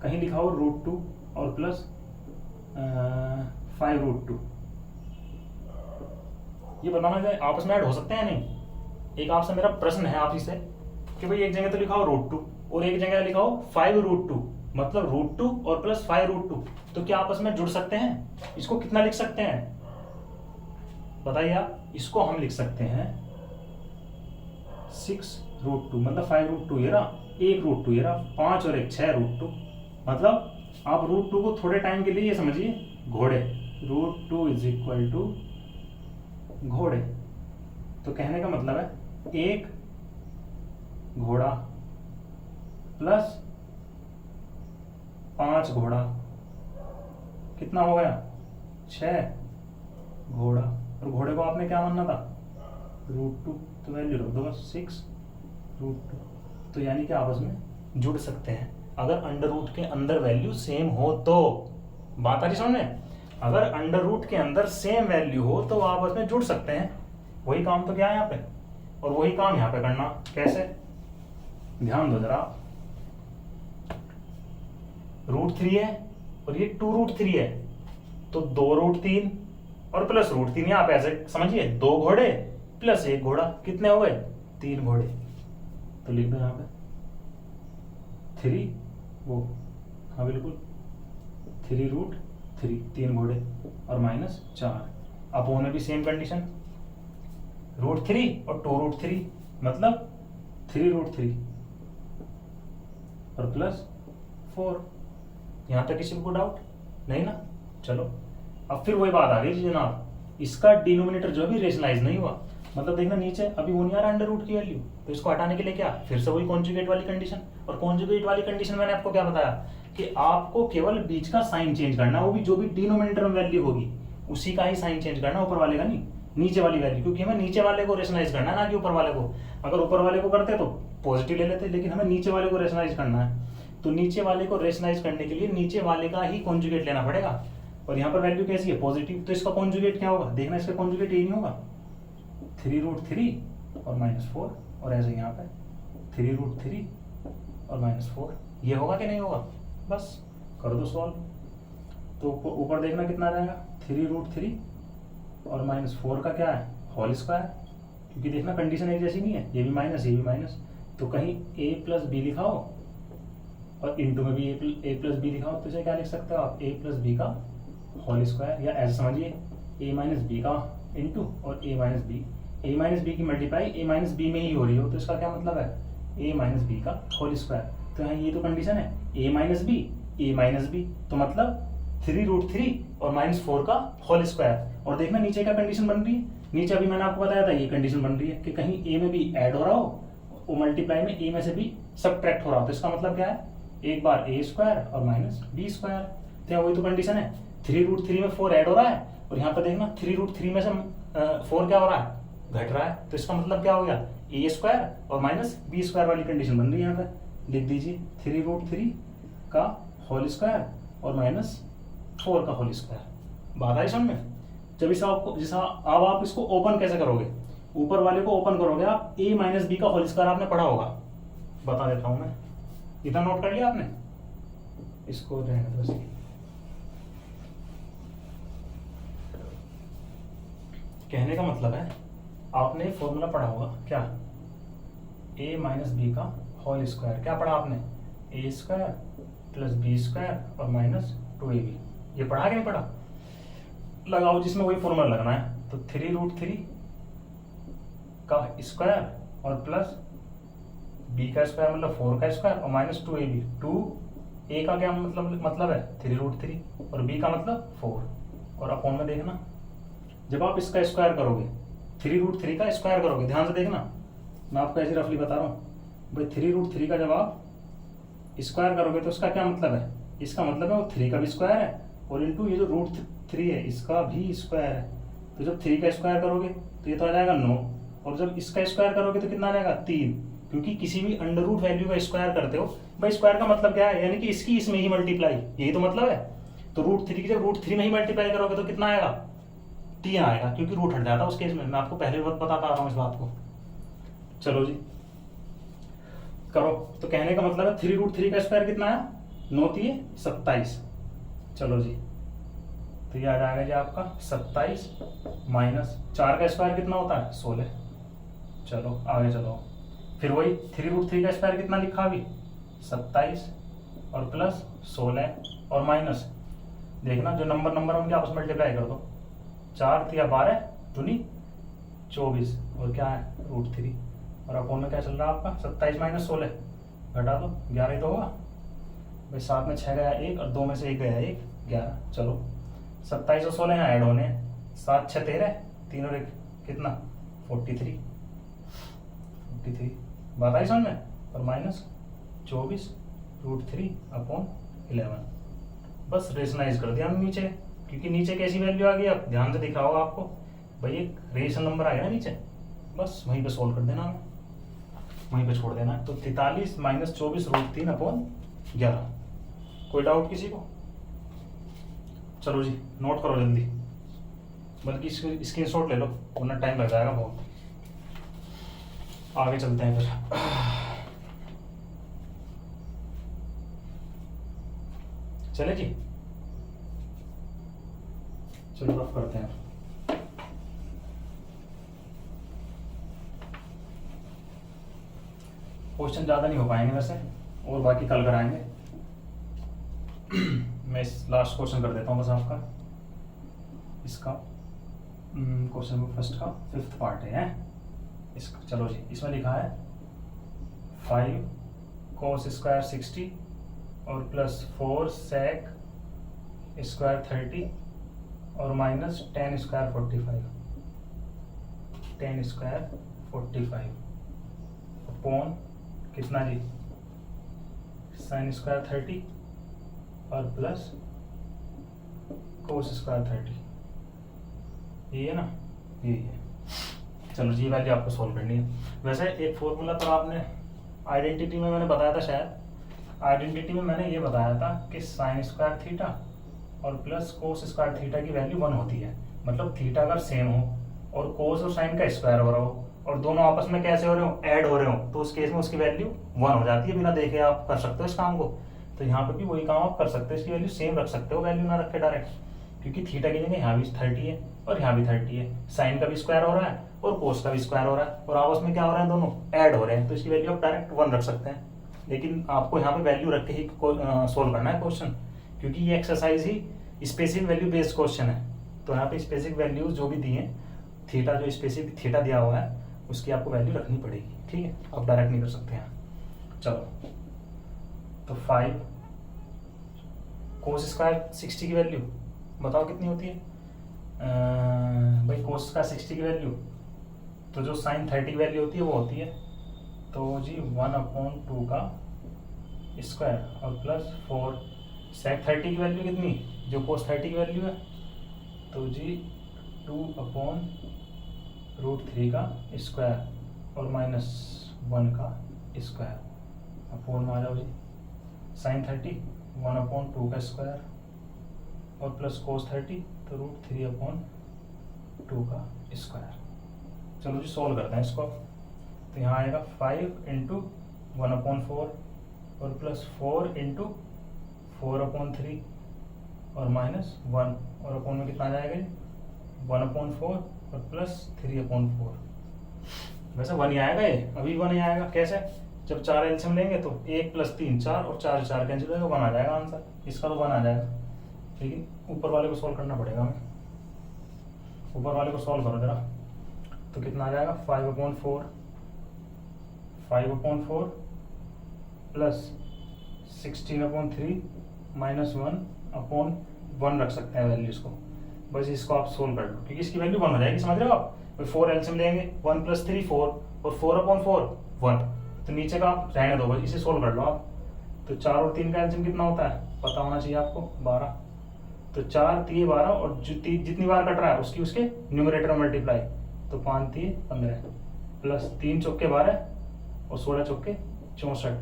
कहीं लिखा हो √2 और प्लस 5√2, ये बताना जाए आपस में ऐड हो सकते हैं नहीं। एक आपसे मेरा प्रश्न है आप ही से कि भाई एक जगह तो लिखा हो √2 और एक जगह लिखा हो 5√2, मतलब √2 और प्लस 5√2, तो क्या आपस में जुड़ सकते हैं? इसको कितना लिख सकते हैं बताइए आप? इसको हम लिख सकते हैं 6√2, मतलब 5√2 ये रहा, 1√2 ये रहा, 5 और 1 6√2, मतलब आप √2 को थोड़े टाइम के लिए ये समझिए घोड़े, √2 = घोड़े। तो कहने का मतलब है एक घोड़ा प्लस 5 घोड़ा कितना हो गया? 6 घोड़ा। और घोड़े को आपने क्या मानना था? √2, तो वैल्यू रख दो बस 6√2। तो यानी कि आपस में जुड़ सकते हैं अगर अंडर रूट के अंदर वैल्यू सेम हो तो। बात आ रही समझ में? अगर अंडर रूट के अंदर सेम वैल्यू हो तो आपस में जुड़ सकते हैं। वही काम तो क्या है यहाँ पे, और वही काम यहाँ पे करना। कैसे? ध्यान दो जरा, √3 है और ये 2√3 है, तो 2√3 और प्लस √3, यहाँ पे ऐसे समझिए 2 घोड़े प्लस 1 घोड़ा, कितने हो गए? 3 घोड़े। तो लिख दो यहाँ पे 3, वो हाँ बिल्कुल 3√3, 3 घोड़े और -4। अब वो में भी सेम कंडीशन, √3 और 2√3, मतलब 3√3 और प्लस 4। यहाँ तक किसी को डाउट नहीं ना? चलो अब फिर वही बात आ गई जी जनाब, इसका डिनोमिनेटर जो भी रेशनलाइज नहीं हुआ, मतलब देखना नीचे अभी वो नहीं आ रहा अंडर रूट की वैल्यू, तो इसको हटाने के लिए क्या, फिर से वही कॉन्जुगेट वाली कंडीशन। और कॉन्जुगेट वाली कंडीशन मैंने आपको क्या बताया कि आपको केवल बीच का साइन चेंज करना है, वो भी जो भी डिनोमिनेटर में वैल्यू होगी उसी का ही साइन चेंज करना, ऊपर वाले का नहीं, नीचे वाली वैल्यू, क्योंकि हमें नीचे वाले को रेशनलाइज करना है ना कि ऊपर वाले को। अगर ऊपर वाले को करते तो पॉजिटिव ले लेते, लेकिन हमें नीचे वाले को रेशनलाइज करना है, तो नीचे वाले को रेशनलाइज करने के लिए नीचे वाले का ही कॉन्जुगेट लेना पड़ेगा। और यहाँ पर वैल्यू कैसी है? पॉजिटिव, तो इसका कॉन्जुगेट क्या होगा? देखना इसका कॉन्जुगेट ये नहीं होगा 3√3 और -4, और ऐसे यहाँ पे 3√3 और -4, ये होगा कि नहीं होगा? बस कर दो सॉल्व। तो ऊपर देखना कितना रहेगा, 3√3 और -4 का क्या है? होल स्क्वायर, क्योंकि देखना कंडीशन एक जैसी नहीं है, ये भी माइनस ये भी माइनस, तो कहीं a + b लिखा हो और इंटू में भी a + b लिखा हो, तो इसे क्या लिख सकते हो आप? a + b का होल स्क्वायर, या ऐसे समझिए a - b का इंटू और a - b की मल्टीप्लाई a - b में ही हो रही हो, तो इसका क्या मतलब है? a - b का होल स्क्वायर। तो यहाँ ये तो कंडीशन है a - b, तो मतलब 3√3 और -4 का होल स्क्वायर। और देखना नीचे क्या कंडीशन बन रही है, नीचे अभी मैंने आपको बताया था ये कंडीशन बन रही है कि कहीं a में भी ऐड हो रहा हो, वो मल्टीप्लाई में a में से भी सबट्रैक्ट हो रहा हो, तो इसका मतलब क्या है? एक बार a² और -b²। तो यहाँ वही तो कंडीशन है, 3√3 में 4 ऐड हो रहा है, और यहाँ पर देखना 3√3 में से 4 क्या हो रहा है? घट रहा है, तो इसका मतलब क्या हो गया? a² और -b² वाली कंडीशन बन रही है। यहाँ पे लिख दीजिए 3√3 का होल स्क्वायर और -4 का होल स्क्वायर। बात आई समझ में? जब इसे आपको अब आप इसको ओपन कैसे करोगे? ऊपर वाले को ओपन करोगे आप, a - b का होल स्क्वायर आपने पढ़ा होगा, बता देता हूं मैं। इतना नोट कर लिया आपने? इसको रहने दो ऐसे। कहने का मतलब है आपने फॉर्मूला पढ़ा होगा क्या? a - b का होल स्क्वायर, क्या पढ़ा आपने? a² + b² और -2ab, ये पढ़ा कि नहीं पढ़ा? लगाओ जिसमें वही फॉर्मूला लगना है, तो 3√3 का स्क्वायर और प्लस b का स्क्वायर मतलब 4 का स्क्वायर और -2ab। 2a का क्या मतलब है? 3√3 और b का मतलब 4, और अपॉन में देखना जब आप इसका स्क्वायर करोगे, 3√3 का स्क्वायर करोगे, ध्यान से देखना, मैं आपको ऐसे रफली बता रहा हूँ भाई, 3√3 का जब आप स्क्वायर करोगे तो इसका क्या मतलब है? इसका मतलब है वो 3 का भी स्क्वायर है और इंटू ये जो √3 है इसका भी स्क्वायर है। तो जब 3 का स्क्वायर करोगे तो ये तो आ जाएगा 9, और जब इसका स्क्वायर करोगे तो कितना आ जाएगा? 3, क्योंकि किसी भी अंडर रूट वैल्यू का स्क्वायर करते हो भाई, स्क्वायर का मतलब क्या है? यानी कि इसकी इसमें ही मल्टीप्लाई, यही तो मतलब है। तो √3 की जब √3 में ही मल्टीप्लाई करोगे तो कितना आएगा? 3 आएगा, क्योंकि रूट हट जाता है उस केस में। मैं आपको पहले बताता आ रहा हूँ इस बात को। चलो जी, करो। तो कहने का मतलब है 3√3 का स्क्वायर कितना है, 9 3 27। चलो जी, तो ये आ जाएगा जी आपका 27 माइनस 4 का स्क्वायर कितना होता है 16। चलो आगे चलो, फिर वही 3√3 का स्क्वायर कितना लिखा अभी 27 और प्लस 16 और माइनस, देखना जो नंबर उनके आपस में मल्टीप्लाई कर दो, 4 3 12 दूनी 24 और क्या है √3 और अपोन में क्या चल रहा है आपका 27 माइनस 16 घटा दो 11 ही तो होगा भाई, 7 में 6 गया 1 और 2 में से 1 गया 1 11। चलो 27 और 16 यहाँ ऐड होने हैं, 7 6 13 3 और 1 कितना 43 बात आई समझ में, और माइनस 24√3 अपॉन 11। बस रेशनाइज कर दिया हमने नीचे, क्योंकि नीचे कैसी वैल्यू आ गई अब ध्यान से दिख रहा होगा आपको भाई, एक रेशनल नंबर आ गया ना नीचे, बस वहीं पे सोल्व कर देना, वहीं पे छोड़ देना। तो 43 माइनस 24√3 अपॉन 11। कोई डाउट किसी को? चलो जी नोट करो जल्दी, बल्कि स्क्रीनशॉट ले लो वरना टाइम लग जाएगा बहुत। आगे चलते हैं फिर। चले जी, चलो रफ करते हैं। क्वेश्चन ज़्यादा नहीं हो पाएंगे वैसे, और बाकी कल कराएंगे। मैं लास्ट क्वेश्चन कर देता हूँ बस आपका, इसका क्वेश्चन फर्स्ट का 5th पार्ट है इसका। चलो जी, इसमें लिखा है 5 cos स्क्वायर 60 और प्लस 4 sec स्क्वायर 30 और माइनस 10 स्क्वायर 45, 10 स्क्वायर 45 अपॉन कितना जी sin स्क्वायर 30 और प्लस cos स्क्वायर 30, ये है ना, ये है। चलो जी वैल्यू आपको सॉल्व करनी है। वैसे एक फॉर्मूला तो आपने आइडेंटिटी में मैंने बताया था, शायद आइडेंटिटी में मैंने ये बताया था कि sin स्क्वायर थीटा और प्लस cos स्क्वायर थीटा की वैल्यू 1 होती है। मतलब थीटा अगर सेम हो और cos और sin का स्क्वायर हो रहा हो और दोनों आपस में कैसे हो रहे हो, ऐड हो रहे हो, तो उस केस में उसकी वैल्यू 1 हो जाती है। बिना देखे आप कर सकते हो इस काम को। तो यहाँ पे भी वही काम आप कर सकते हो, इसकी वैल्यू सेम रख सकते हो, वैल्यू ना रखे डायरेक्ट, क्योंकि थीटा की जगह यहाँ भी 30 है और यहाँ भी 30 है, साइन का भी स्क्वायर हो रहा है और कोस का भी स्क्वायर हो रहा है, और आपस में क्या हो रहा है, दोनों ऐड हो रहे हैं। तो इसकी वैल्यू आप डायरेक्ट 1 रख सकते हैं। लेकिन आपको यहाँ पे वैल्यू रख के ही सोल्व करना है क्वेश्चन, क्योंकि ये एक्सरसाइज ही स्पेसिफिक वैल्यू बेस्ड क्वेश्चन है। तो यहाँ पे स्पेसिफिक वैल्यूज जो भी दी हैं, थीटा जो स्पेसिफिक थीटा दिया हुआ है उसकी आपको वैल्यू रखनी पड़ेगी, ठीक है, आप डायरेक्ट नहीं कर सकते हैं। चलो तो 5 कोस स्क्वायर 60 की वैल्यू बताओ कितनी होती है भाई, कोस स्क्वायर 60 की वैल्यू, तो जो साइन 30 की वैल्यू होती है वो होती है तो जी 1/2 का स्क्वायर और प्लस 4 सेक 30 की वैल्यू कितनी, जो कोस 30 की वैल्यू है, तो जी 2/√3 का स्क्वायर और माइनस 1 का स्क्वायर अपोन में आ जाओ जी, साइन 30 1/2 का स्क्वायर और प्लस कोस 30 तो √3/2 का स्क्वायर। चलो जी सोल्व करते हैं इसको। तो यहाँ आएगा 5 × 1/4 और प्लस 4 × 4/3 और माइनस 1 और अपोन में कितना आ जाएगा जी 1/4 और प्लस 3/4। वैसे 1 ही आएगा, ये अभी 1 ही आएगा। कैसे, जब 4 एलसीएम लेंगे तो 1 + 3 4 और 4 4 कैंसिल हो जाएगा, 1 आ जाएगा आंसर इसका, तो 1 आ जाएगा। लेकिन ऊपर वाले को सॉल्व करना पड़ेगा हमें, ऊपर वाले को सॉल्व करो जरा। तो कितना आ जाएगा 5/4 प्लस 16/3 माइनस 1/1 रख सकते हैं वैल्यूज को। बस इसको आप सोल्व कर लो, क्योंकि इसकी वैल्यू 1 हो जाएगी, समझ रहे हो आप। 4 एलसीएम लेंगे, 1 + 3 4 और 4/4 1, तो नीचे का आप रहने दो, बस इसे सोल्व कर लो आप। तो 4 और 3 का एलसीएम कितना होता है पता होना चाहिए आपको, 12। तो 4 3 12 और जितनी बार कट रहा है उसकी उसके न्यूमरेटर में मल्टीप्लाई, तो 5 3 15 प्लस 3 चौके 12 और 16 चौके 64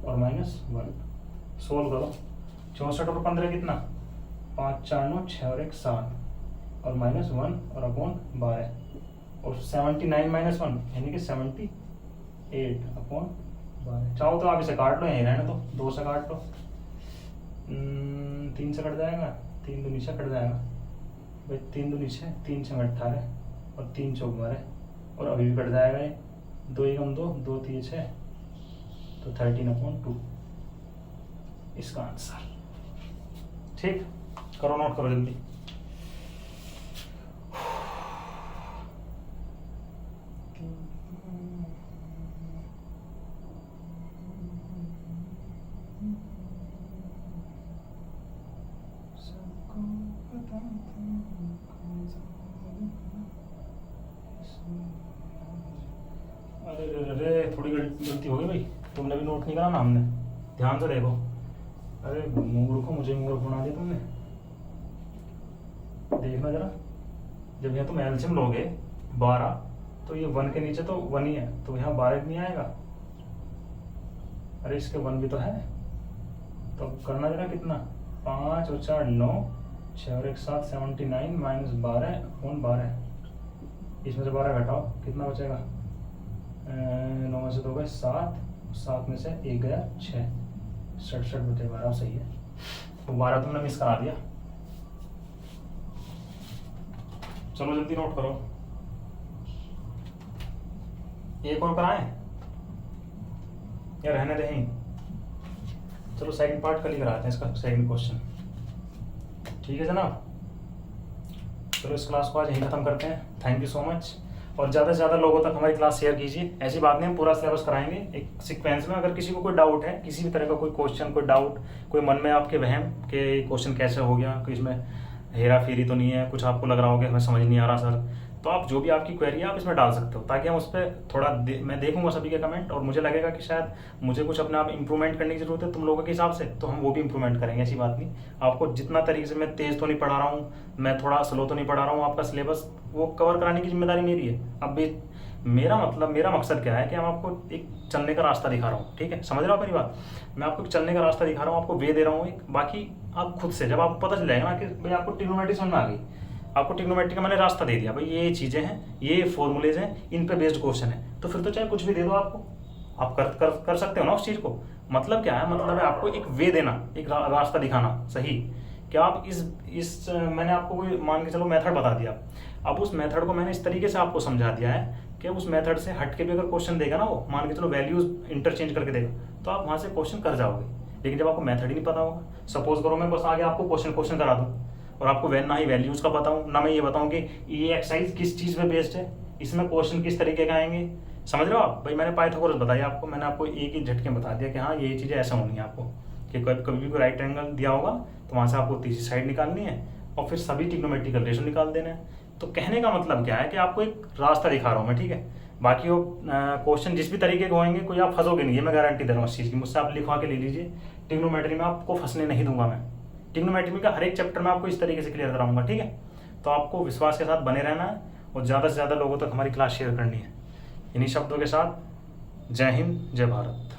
और माइनस 1। सोल्व करो, 64 और 15 कितना, 5 4 9 6 और 1 7 और माइनस 1 और अपोन 12 और 79 - 1 यानी कि 78 अपोन 12 चाहो तो आप इसे काट लो, यहीं रहने दो, 2 से काट लो। 3 से कट जाएगा, 3 2 नीचे कट जाएगा भाई, 3 2 नीचे, 3 6 18 और 3 चौक 12 और अभी भी कट जाएगा ये। 2 एकम 2, 2 3 6, तो 13/2 इसका आंसर। ठीक, करो नोट करो जल्दी। अरे अरे थोड़ी गलती हो गई भाई, तुमने भी नोट नहीं करा ना, हमने ध्यान से देखो। अरे मूर्ख, मुझे मूर्ख बना दिया तुमने। देखना जरा, जब यहाँ तुम एलसीएम लोगे 12 तो ये 1 के नीचे तो 1 ही है, तो यहाँ 12 नहीं आएगा। अरे इसके 1 भी तो है, तो करना जरा कितना, 5 और 4 9, 6 और 1 7 79 माइनस 12 कौन 12, इसमें से 12 घटाओ कितना बचेगा, 9 में से 2 गए 7, 7 में से 1 गया 6, 67 बचे 12, सही है। तो 12 तुमने मिस करा दिया। चलो जल्दी नोट करो, एक और कराएं या रहने दें? चलो सेकंड पार्ट कल ही कराते हैं इसका, सेकंड क्वेश्चन। ठीक है जनाब, चलो इस क्लास को आज यहीं खत्म करते हैं। थैंक यू सो मच, और ज़्यादा से ज़्यादा लोगों तक हमारी क्लास शेयर कीजिए। ऐसी बात नहीं, हम पूरा सिलेबस कराएंगे एक सीक्वेंस में। अगर किसी को कोई डाउट है, किसी भी तरह का कोई क्वेश्चन, कोई डाउट, कोई मन में आपके वहम कि क्वेश्चन कैसे हो गया, कोई इसमें हेरा फेरी तो नहीं है, कुछ आपको लग रहा होगा हमें समझ नहीं आ रहा सर, तो आप जो भी आपकी क्वेरी है आप इसमें डाल सकते हो, ताकि हम उस पर थोड़ा मैं देखूंगा सभी के कमेंट, और मुझे लगेगा कि शायद मुझे कुछ अपने आप इंप्रूवमेंट करने की जरूरत है तुम लोगों के हिसाब से, तो हम वो भी इंप्रूवमेंट करेंगे। ऐसी बात नहीं, आपको जितना तरीके से, मैं तेज़ तो नहीं पढ़ा रहा हूँ, मैं थोड़ा स्लो तो नहीं पढ़ा रहा हूँ, आपका सिलेबस वो कवर कराने की जिम्मेदारी मेरी है। अब भी मेरा मकसद क्या है कि हम आपको एक चलने का रास्ता दिखा रहा हूँ। ठीक है, समझ रहे हो मेरी बात, मैं आपको एक चलने का रास्ता दिखा रहा हूँ, आपको वे दे रहा हूँ एक। बाकी आप खुद से जब आपको पता चल जाएगा ना कि भाई आपको ट्रिग्नोमेट्री समझ में आ गई, आपको ट्रिग्नोमेट्री का मैंने रास्ता दे दिया, भाई ये चीज़ें हैं, ये फॉर्मूलेज हैं, इन पे बेस्ड क्वेश्चन है, तो फिर तो चाहे कुछ भी दे दो आपको, आप कर सकते हो ना उस चीज़ को। मतलब क्या है, मतलब है आपको एक वे देना, एक रास्ता दिखाना, सही कि आप इस मैंने आपको कोई मान के चलो मेथड बता दिया, अब उस मेथड को मैंने इस तरीके से आपको समझा दिया है कि उस मेथड से हट के भी अगर क्वेश्चन देगा ना, वो मान के चलो वैल्यूज इंटरचेंज करके देगा, तो आप वहाँ से क्वेश्चन कर जाओगे। लेकिन जब आपको मेथड ही नहीं पता होगा, सपोज करो मैं बस आगे आपको क्वेश्चन करा दूँ और आपको ना ही वैल्यूज का बताऊँ, ना मैं ये बताऊँ कि ये एक्सरसाइज किस चीज़ पे बेस्ड है, इसमें क्वेश्चन किस तरीके का आएंगे, समझ रहे हो आप। भाई मैंने पाइथागोरस बताया आपको, मैंने आपको एक ही झटके बता दिया कि हाँ ये चीज़ें ऐसा होनी है आपको, कि कभी भी कोई राइट एंगल दिया होगा तो वहाँ से आपको तीसरी साइड निकालनी है और फिर सभी ट्रिग्नोमेट्रिकल रेशो निकाल देना है। तो कहने का मतलब क्या है कि आपको एक रास्ता दिखा रहा हूँ मैं, ठीक है। बाकी वो क्वेश्चन जिस भी तरीके के होंगे, कोई आप फंसोगे नहीं, ये मैं गारंटी दे रहा हूँ इस चीज़ की, मुझसे आप लिखवा के ले लीजिए। ट्रिग्नोमेट्री में आपको फंसने नहीं दूंगा मैं, ट्रिग्नोमेट्री का हर एक चैप्टर में आपको इस तरीके से क्लियर कराऊंगा, ठीक है। तो आपको विश्वास के साथ बने रहना है और ज़्यादा से ज़्यादा लोगों तक हमारी क्लास शेयर करनी है। इन्हीं शब्दों के साथ जय हिंद, जय भारत।